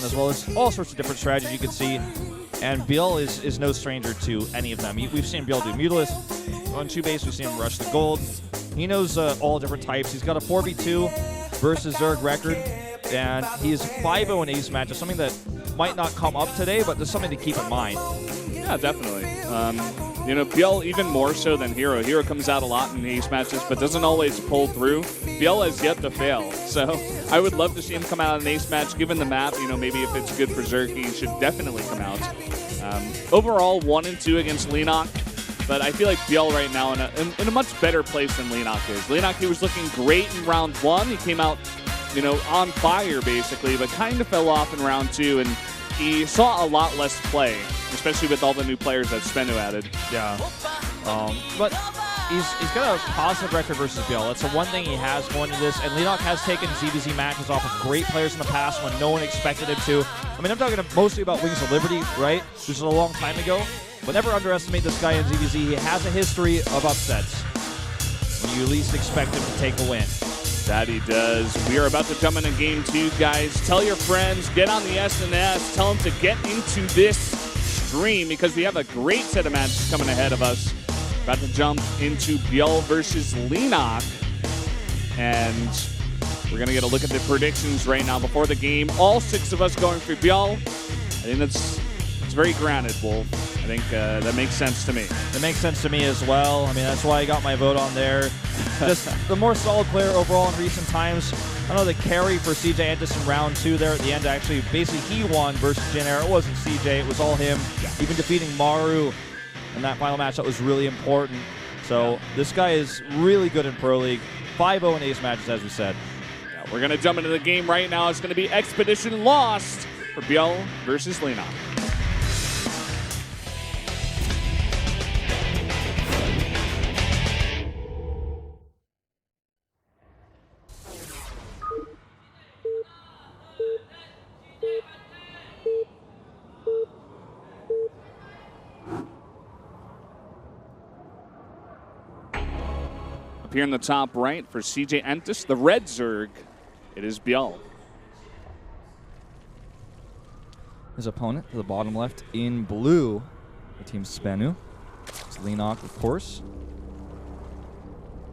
as well as all sorts of different strategies you can see. And ByuL is no stranger to any of them. We've seen ByuL do mutalisk on 2 base. We've seen him rush the gold. He knows all different types. He's got a 4v2 versus Zerg record, and he's 5-0 in ace matches, something that might not come up today, but there's something to keep in mind. Yeah, definitely. You know, ByuL even more so than Hero. Hero comes out a lot in ace matches, but doesn't always pull through. ByuL has yet to fail, so I would love to see him come out in an ace match. Given the map, you know, maybe if it's good for Zerg, he should definitely come out. Overall, 1-2 against Leenock, but I feel like ByuL right now in a much better place than Leenock is. Leenock, he was looking great in round 1. He came out, you know, on fire basically, but kind of fell off in round 2, and he saw a lot less play, especially with all the new players that SBENU added. Yeah. But he's got a positive record versus ByuL. That's the one thing he has going into this. And Leenock has taken ZVZ matches off of great players in the past when no one expected him to. I mean, I'm talking mostly about Wings of Liberty, right? Which is a long time ago. But never underestimate this guy in ZVZ. He has a history of upsets when you least expect him to take a win. That he does. We are about to jump into game 2, guys. Tell your friends, get on the SNS, tell them to get into this stream because we have a great set of matches coming ahead of us. About to jump into ByuL versus Leenock. And we're going to get a look at the predictions right now before the game. All 6 of us going for ByuL. I think it's very grounded, Wolf. I think that makes sense to me. It makes sense to me as well. I mean, that's why I got my vote on there. Just the more solid player overall in recent times. I know the carry for CJ Entis in round 2 there at the end. Actually, basically he won versus Jin-Air. It wasn't CJ, it was all him. Yeah. Even defeating Maru in that final match, that was really important. So this guy is really good in Pro League. 5-0 in ace matches, as we said. Yeah, we're going to jump into the game right now. It's going to be Expedition Lost for ByuL versus Leenock. Up here in the top right for CJ Entis, the red Zerg, it is ByuL. His opponent to the bottom left in blue, the team SBENU. It's Leenock, of course.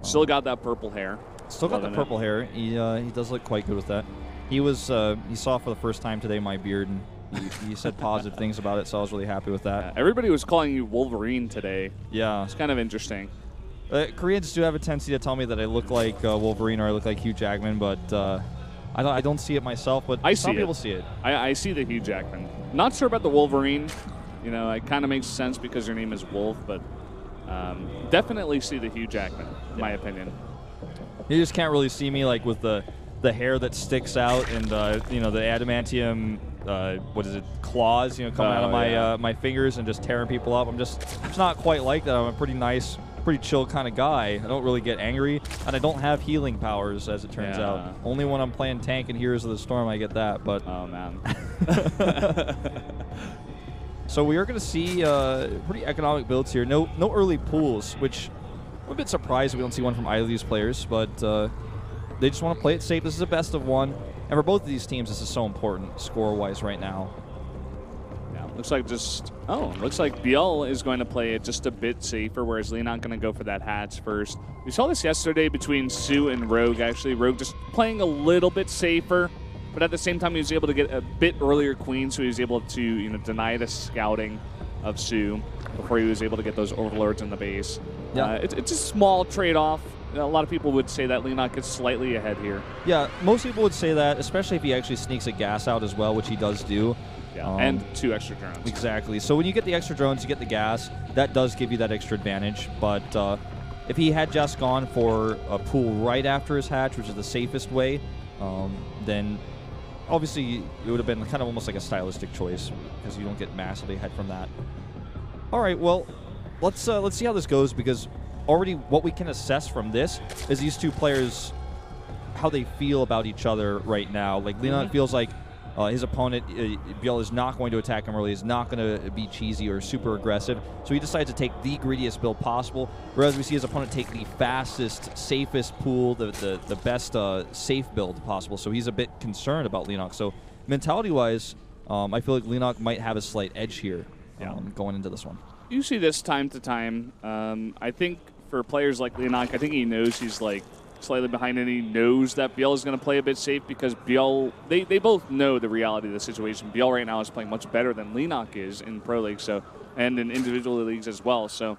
Still got that purple hair. Still got the purple hair. He does look quite good with that. He saw for the first time today my beard, and he said positive things about it, so I was really happy with that. Yeah, everybody was calling you Wolverine today. Yeah. It's kind of interesting. Koreans do have a tendency to tell me that I look like Wolverine or I look like Hugh Jackman, but I don't see it myself, but some people see it. I see the Hugh Jackman. Not sure about the Wolverine. You know, it kind of makes sense because your name is Wolf, but definitely see the Hugh Jackman, in my opinion. You just can't really see me like with the hair that sticks out and you know, the adamantium claws, you know, coming out of my my fingers and just tearing people up. I'm just not quite like that. I'm a pretty nice, pretty chill kind of guy. I don't really get angry, and I don't have healing powers, as it turns out. Only when I'm playing tank and Heroes of the Storm I get that. But oh man. So we are going to see pretty economic builds here. No early pools, which I'm a bit surprised we don't see one from either of these players, but they just want to play it safe. This is a best of 1, and for both of these teams, this is so important score-wise right now. Yeah, looks like ByuL is going to play it just a bit safer, whereas Leenock going to go for that hatch first. We saw this yesterday between Sue and Rogue. Actually, Rogue just playing a little bit safer, but at the same time, he was able to get a bit earlier queen, so he was able to, you know, deny the scouting of Sue before he was able to get those overlords in the base. Yeah, it's a small trade-off. A lot of people would say that Leenock is slightly ahead here. Yeah, most people would say that, especially if he actually sneaks a gas out as well, which he does do. Yeah, and 2 extra drones. Exactly. So when you get the extra drones, you get the gas. That does give you that extra advantage. But if he had just gone for a pool right after his hatch, which is the safest way, then obviously it would have been kind of almost like a stylistic choice because you don't get massively ahead from that. All right, well, let's see how this goes, because already what we can assess from this is these two players, how they feel about each other right now. Like Leenock feels like his opponent, ByuL, is not going to attack him early, is not going to be cheesy or super aggressive. So he decides to take the greediest build possible, whereas we see his opponent take the fastest, safest pool, the best safe build possible. So he's a bit concerned about Leenock. So mentality-wise, I feel like Leenock might have a slight edge here going into this one. You see this time to time. I think for players like Leenock, I think he knows he's like slightly behind, and he knows that ByuL is going to play a bit safe because ByuL, they both know the reality of the situation. ByuL right now is playing much better than Leenock is in Pro League, so, and in individual leagues as well. So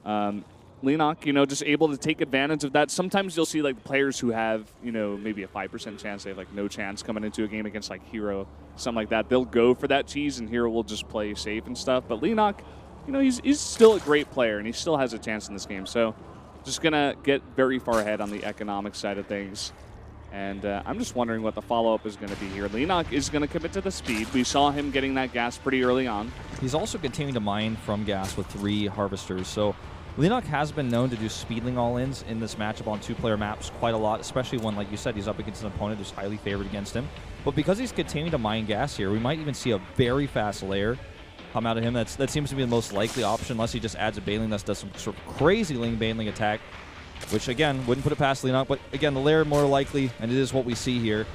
Leenock, you know, just able to take advantage of that. Sometimes you'll see like players who have, you know, maybe a 5% chance, they have like no chance coming into a game against like Hero, something like that. They'll go for that cheese, and Hero will just play safe and stuff. But Leenock, you know, he's still a great player, and he still has a chance in this game. So just going to get very far ahead on the economic side of things. And I'm just wondering what the follow-up is going to be here. Leenock is going to commit to the speed. We saw him getting that gas pretty early on. He's also continuing to mine from gas with 3 harvesters. So Leenock has been known to do speedling all-ins in this matchup on 2-player maps quite a lot, especially when, like you said, he's up against an opponent who's highly favored against him. But because he's continuing to mine gas here, we might even see a very fast lair come out of him. That seems to be the most likely option, unless he just adds a Baneling that does some sort of crazy Baneling attack, which, again, wouldn't put it past Leenock. But, again, the lair more likely, and it is what we see here.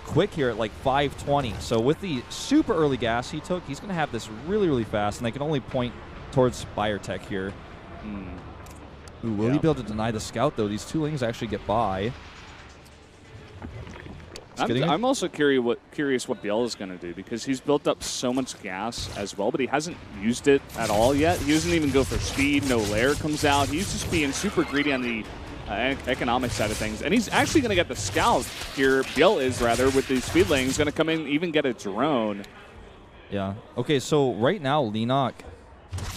Quick here at like 520. So with the super early gas he took, he's going to have this really, really fast, and they can only point towards Biotech here. Ooh, will he be able to deny the scout, though? These 2 Lings actually get by. I'm also curious what ByuL is going to do, because he's built up so much gas as well, but he hasn't used it at all yet. He doesn't even go for speed. No lair comes out. He's just being super greedy on the economic side of things. And he's actually going to get the scout here. ByuL is, rather, with the speedling. He's going to come in, even get a drone. Yeah. Okay, so right now, Leenock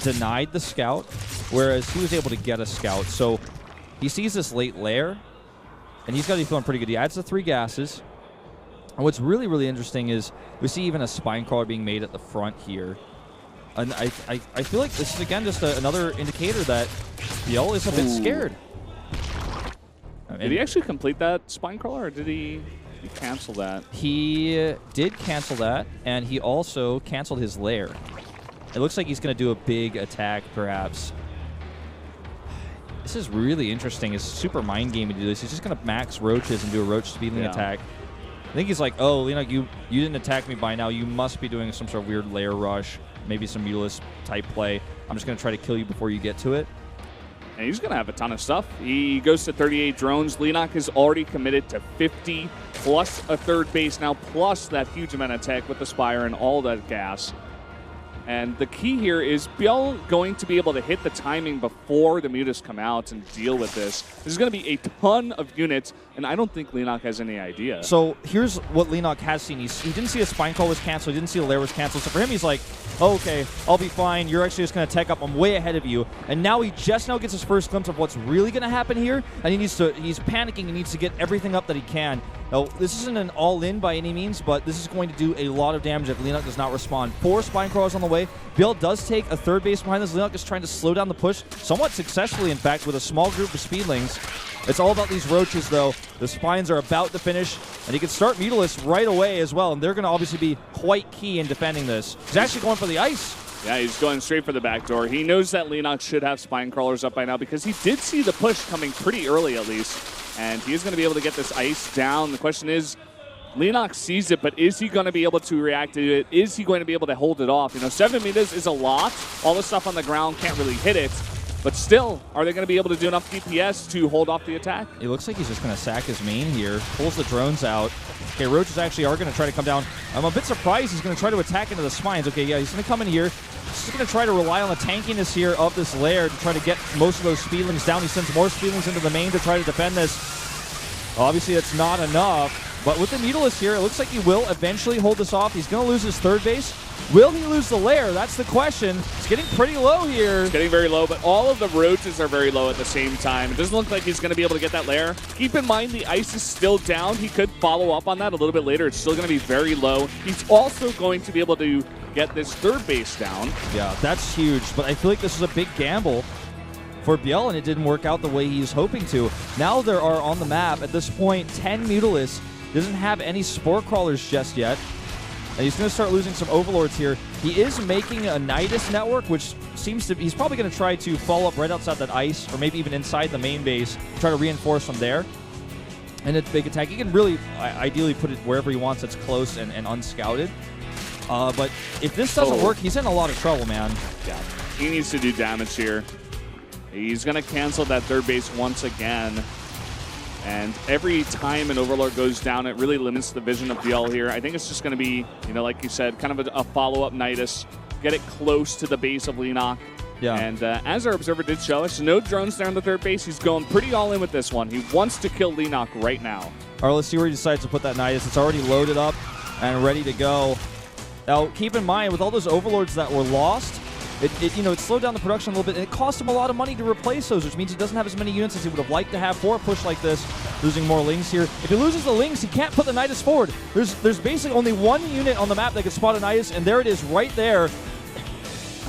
denied the scout, whereas he was able to get a scout. So he sees this late lair, and he's got to be feeling pretty good. He adds the 3 gases. And what's really, really interesting is we see even a spine crawler being made at the front here. And I feel like this is, again, just another indicator that ByuL is a bit scared. Did he actually complete that spine crawler, or did he cancel that? He did cancel that, and he also canceled his lair. It looks like he's going to do a big attack, perhaps. This is really interesting. It's super mind gaming to do this. He's just going to max roaches and do a roach speedling attack. I think he's like, oh, Leenock, you didn't attack me by now. You must be doing some sort of weird lair rush, maybe some mutalisk type play. I'm just going to try to kill you before you get to it. And he's going to have a ton of stuff. He goes to 38 drones. Leenock has already committed to 50, plus a 3rd base now, plus that huge amount of tech with the Spire and all that gas. And the key here is ByuL going to be able to hit the timing before the mutas come out and deal with this. There's going to be a ton of units, and I don't think Leenock has any idea. So here's what Leenock has seen. He didn't see a spine call was canceled. He didn't see a lair was canceled. So for him, he's like, oh, okay, I'll be fine. You're actually just going to tech up. I'm way ahead of you. And now he just now gets his first glimpse of what's really going to happen here, and he's panicking. He needs to get everything up that he can. Now, this isn't an all-in by any means, but this is going to do a lot of damage if Leenock does not respond. 4 spine crawlers on the way. ByuL does take a 3rd base behind this. Leenock is trying to slow down the push, somewhat successfully, in fact, with a small group of speedlings. It's all about these roaches, though. The spines are about to finish, and he can start mutalisk right away as well, and they're going to obviously be quite key in defending this. He's actually going for the ice. Yeah, he's going straight for the back door. He knows that Leenock should have spine crawlers up by now, because he did see the push coming pretty early, at least. And he's going to be able to get this ice down. The question is, Leenock sees it, but is he going to be able to react to it? Is he going to be able to hold it off? You know, 7 meters is a lot. All the stuff on the ground can't really hit it. But still, are they going to be able to do enough DPS to hold off the attack? It looks like he's just going to sack his main here. Pulls the drones out. Okay, roaches actually are going to try to come down. I'm a bit surprised he's going to try to attack into the spines. Okay, yeah, he's going to come in here. He's just going to try to rely on the tankiness here of this lair to try to get most of those speedlings down. He sends more speedlings into the main to try to defend this. Obviously, it's not enough. But with the mutalisk here, it looks like he will eventually hold this off. He's going to lose his 3rd base. Will he lose the lair? That's the question. It's getting pretty low here. It's getting very low, but all of the roaches are very low at the same time. It doesn't look like he's going to be able to get that lair. Keep in mind, the ice is still down. He could follow up on that a little bit later. It's still going to be very low. He's also going to be able to get this 3rd base down. Yeah, that's huge, but I feel like this is a big gamble for ByuL, and it didn't work out the way he was hoping to. Now there are on the map, at this point, 10 mutalisks. Doesn't have any spore crawlers just yet. And he's going to start losing some overlords here. He is making a Nidus network, which seems to... He's probably going to try to follow up right outside that ice, or maybe even inside the main base, try to reinforce from there. and it's big attack. He can really ideally put it wherever he wants that's close and unscouted. But if this doesn't work, he's in a lot of trouble, man. Yeah, he needs to do damage here. He's going to cancel that third base once again. And every time an Overlord goes down, it really limits the vision of ByuL here. I think it's just going to be, you know, like you said, kind of a follow-up Nidus. Get it close to the base of Leenock. Yeah. And as our observer did show us, no drones there on the third base. He's going pretty all in with this one. He wants to kill Leenock right now. All right, let's see where he decides to put that Nidus. It's already loaded up and ready to go. Now, keep in mind, with all those Overlords that were lost, it slowed down the production a little bit, and it cost him a lot of money to replace those, which means he doesn't have as many units as he would have liked to have for a push like this, losing more Lings here. If he loses the Lings, he can't put the Nidus forward. There's basically only one unit on the map that can spot a Nidus, and there it is right there.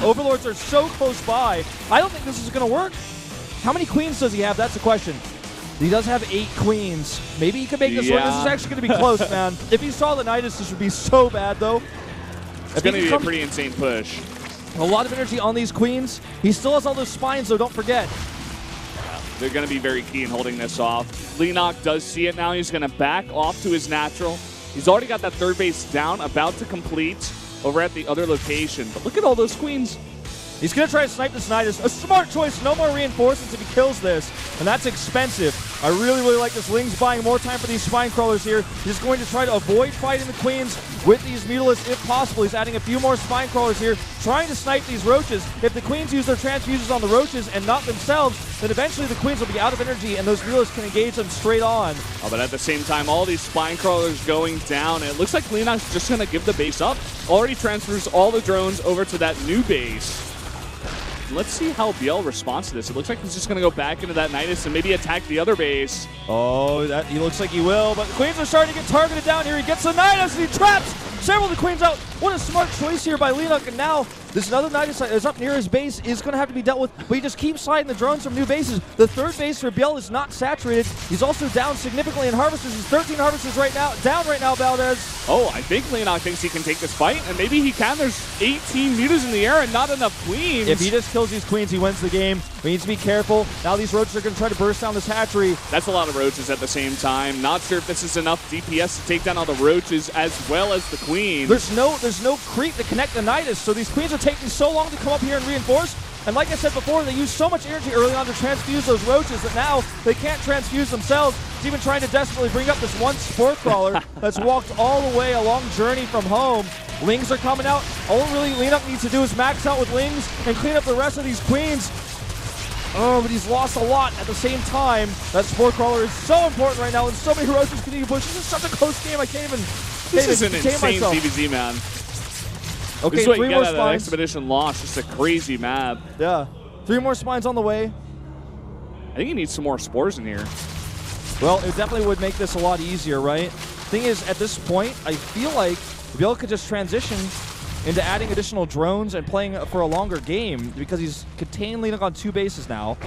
Overlords are so close by. I don't think this is going to work. How many queens does he have? That's the question. He does have 8 queens. Maybe he can make this work. This is actually going to be close, man. If he saw the Nidus, this would be so bad, though. It's going to be a pretty insane push. A lot of energy on these queens. He still has all those spines, though, don't forget. They're going to be very key in holding this off. Leenock does see it now. He's going to back off to his natural. He's already got that third base down, about to complete over at the other location. But look at all those queens. He's going to try to snipe this Nidus. A smart choice. No more reinforcements if he kills this. And that's expensive. I really, really like this. Ling's buying more time for these spine crawlers here. He's going to try to avoid fighting the queens with these mutalisks if possible. He's adding a few more spine crawlers here, trying to snipe these roaches. If the queens use their transfuses on the roaches and not themselves, then eventually the queens will be out of energy and those mutalisks can engage them straight on. Oh, but at the same time, all these spine crawlers going down. It looks like Leenock's just going to give the base up. Already transfers all the drones over to that new base. Let's see how ByuL responds to this. It looks like he's just going to go back into that Nidus and maybe attack the other base. Oh, he looks like he will, but the queens are starting to get targeted down here. He gets the Nidus and he traps several of the queens out. What a smart choice here by Leenock, and now this other Nidus that is up near his base is going to have to be dealt with, but he just keeps sliding the drones from new bases. The third base for ByuL is not saturated. He's also down significantly in harvesters. He's 13 harvesters down right now, Valdez. Oh, I think Leenock thinks he can take this fight, and maybe he can. There's 18 mutas in the air and not enough queens. If he just kills these queens, he wins the game. We need to be careful. Now these roaches are going to try to burst down this hatchery. That's a lot of roaches at the same time. Not sure if this is enough DPS to take down all the roaches as well as the queens. There's no creep to connect the Nidus, so these queens are taking so long to come up here and reinforce. And like I said before, they used so much energy early on to transfuse those roaches that now they can't transfuse themselves. He's even trying to desperately bring up this one spore crawler that's walked all the way a long journey from home. Lings are coming out. All really Leenock needs to do is max out with Lings and clean up the rest of these queens. Oh, but he's lost a lot at the same time. That spore crawler is so important right now, and so many roaches can even push. This is such a close game. I can't even This is an insane DBZ, man. Okay, this is what 3 you more get out of spines. Expedition Lost. Just a crazy map. Yeah. 3 more spines on the way. I think he needs some more spores in here. Well, it definitely would make this a lot easier, right? Thing is, at this point, I feel like ByuL could just transition into adding additional drones and playing for a longer game because he's contained Leenock on 2 bases now.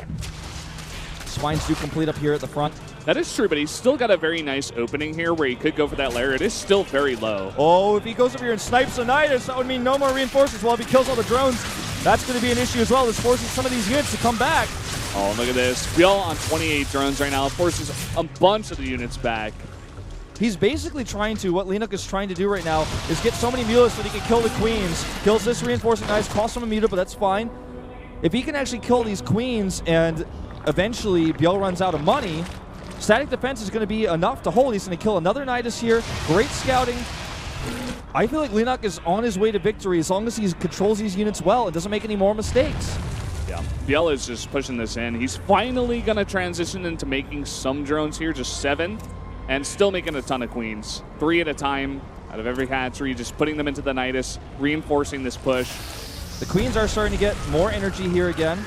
Spines do complete up here at the front. That is true, but he's still got a very nice opening here where he could go for that lair. It is still very low. Oh, if he goes over here and snipes the Nidus, that would mean no more reinforcements. Well, if he kills all the drones, that's going to be an issue as well. This forces some of these units to come back. Oh, look at this. ByuL on 28 drones right now. It forces a bunch of the units back. He's basically trying to, what Leenock is trying to do right now is get so many mutas so that he can kill the queens. Kills this reinforcing Nidus, costs him a muta, but that's fine. If he can actually kill these queens and eventually ByuL runs out of money, static defense is going to be enough to hold. He's going to kill another Nidus here. Great scouting. I feel like Leenock is on his way to victory as long as he controls these units well and doesn't make any more mistakes. Yeah, ByuL is just pushing this in. He's finally going to transition into making some drones here, just 7, and still making a ton of queens. 3 at a time out of every hatchery, just putting them into the Nidus, reinforcing this push. The queens are starting to get more energy here again.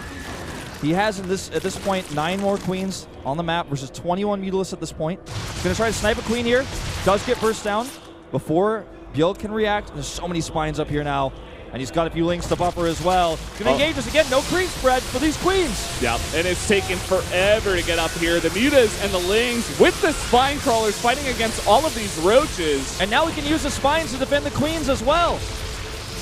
He has at this point 9 more queens on the map versus 21 mutalisks at this point. He's going to try to snipe a queen here. Does get burst down before ByuL can react. There's so many spines up here now. And he's got a few Lings to buffer as well. Going to engage us again. No creep spread for these queens. Yeah, and it's taken forever to get up here. The mutas and the Lings with the spine crawlers fighting against all of these roaches. And now we can use the spines to defend the queens as well.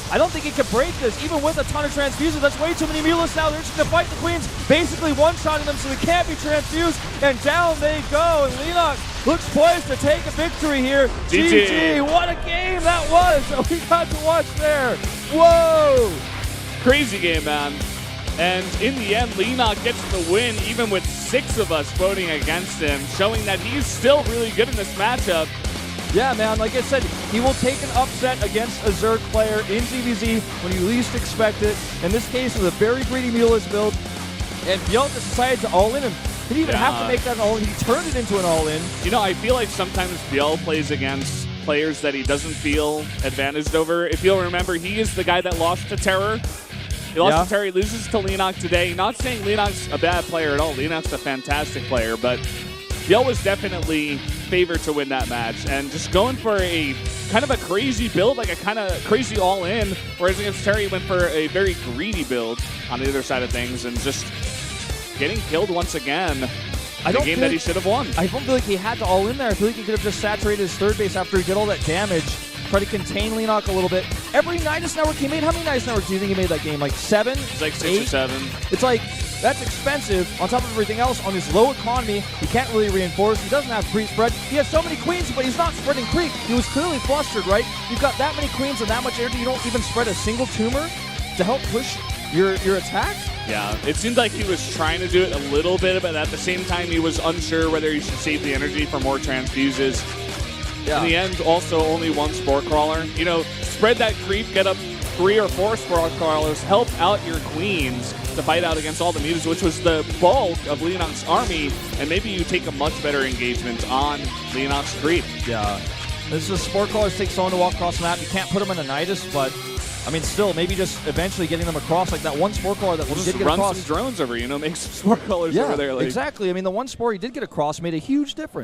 I don't think he can break this, even with a ton of transfusions. That's way too many mutalisks now. They're just going to fight the queens, basically one-shotting them so they can't be transfused, and down they go. And Leenock looks poised to take a victory here. GG. What a game that was. We got to watch there. Whoa. Crazy game, man. And in the end, Leenock gets the win, even with 6 of us voting against him, showing that he's still really good in this matchup. Yeah, man, like I said, he will take an upset against a Zerg player in ZVZ when you least expect it. In this case, it was a very greedy mutalisk build, and ByuL decided to all-in him. He didn't even have to make that an all-in. He turned it into an all-in. You know, I feel like sometimes ByuL plays against players that he doesn't feel advantaged over. If you'll remember, he is the guy that lost to Terror. He lost to Terry, loses to Leenock today. Not saying Leenock's a bad player at all. Leenock's a fantastic player, but ByuL was definitely favored to win that match. And just going for a kind of a crazy build, like a kind of crazy all-in, whereas against Terry, he went for a very greedy build on the other side of things and just getting killed once again. A game that he should have won. I don't feel like he had to all in there. I feel like he could have just saturated his third base after he did all that damage. Try to contain Leenock a little bit. Every Nidus network he made, how many Nidus networks do you think he made that game? Like 7? It's like 6 8? or 7. It's like, that's expensive. On top of everything else, on his low economy, he can't really reinforce. He doesn't have creep spread. He has so many queens, but he's not spreading creep. He was clearly flustered, right? You've got that many queens and that much energy, you don't even spread a single tumor to help push your attack? Yeah, it seemed like he was trying to do it a little bit, but at the same time, he was unsure whether he should save the energy for more transfuses. Yeah. In the end, also only 1 Spore Crawler. You know, spread that creep, get up 3 or 4 Spore Crawlers, help out your queens to fight out against all the mutas, which was the bulk of Leenock's army, and maybe you take a much better engagement on Leenock's creep. Yeah. This is Spore Crawlers take someone to walk across the map. You can't put them in a Nidus, but I mean, still, maybe just eventually getting them across, like that 1 Spore Crawler that did get across. Run some drones over, you know, make some Spore Crawlers over there. Exactly. I mean, the 1 Spore he did get across made a huge difference.